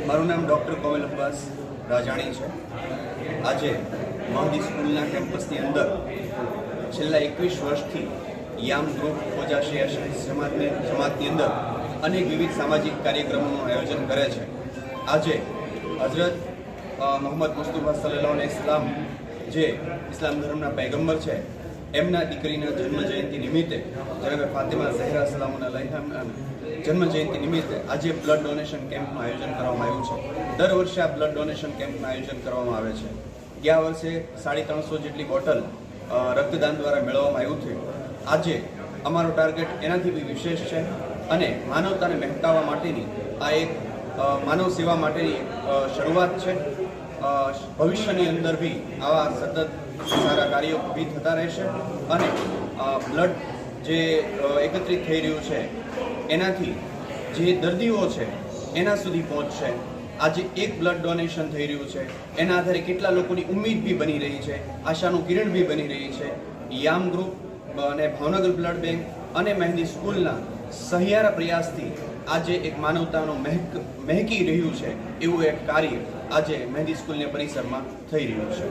મારું નામ ડૉક્ટર કોમલ અબ્બાસ રાજાણી છે। આજે મહદી સ્કૂલના કેમ્પસની અંદર છેલ્લા 21 વર્ષથી યામ ગ્રુપ ખોજા શિયા જમાતની અંદર અનેક વિવિધ સામાજિક કાર્યક્રમોનું આયોજન કરે છે। આજે હઝરત મોહમ્મદ મુસ્તફા સલ્લલ્લાહુ અલૈહિ વસલ્લમ જે ઇસ્લામ ધર્મના પૈગંબર છે એમના દીકરીના જન્મજયંતિ નિમિત્તે જનાબે ફાતિમા ઝહરા સલામુન અલૈહાના જન્મજયંતિ નિમિત્તે આજે બ્લડ ડોનેશન કેમ્પનું આયોજન કરવામાં આવ્યું છે। દર વર્ષે આ બ્લડ ડોનેશન કેમ્પનું આયોજન કરવામાં આવે છે। ગયા વર્ષે 350 જેટલી બોટલ રક્તદાન દ્વારા મેળવવામાં આવ્યું હતું। આજે અમારો ટાર્ગેટ એનાથી બી વિશેષ છે અને માનવતાને મહેકાવવા માટેની આ એક માનવ સેવા માટેની શરૂઆત છે। ભવિષ્યની અંદર બી આવા સતત સારા કાર્યો બી થતા રહેશે અને બ્લડ જે એકત્રિત થઈ રહ્યું છે એનાથી જે દર્દીઓ છે એના સુધી પહોંચશે। આજે એક બ્લડ ડોનેશન થઈ રહ્યું છે એના આધારે કેટલા લોકોની ઉમ્મીદ બી બની રહી છે, આશાનું કિરણ બી બની રહી છે। યામ ગ્રુપ અને ભાવનગર બ્લડ બેંક અને મહેંદી સ્કૂલના સહિયારા પ્રયાસથી આજે એક માનવતાનું મહેકી રહ્યું છે એવું એક કાર્ય આજે મહેંદી સ્કૂલના પરિસરમાં થઈ રહ્યું છે।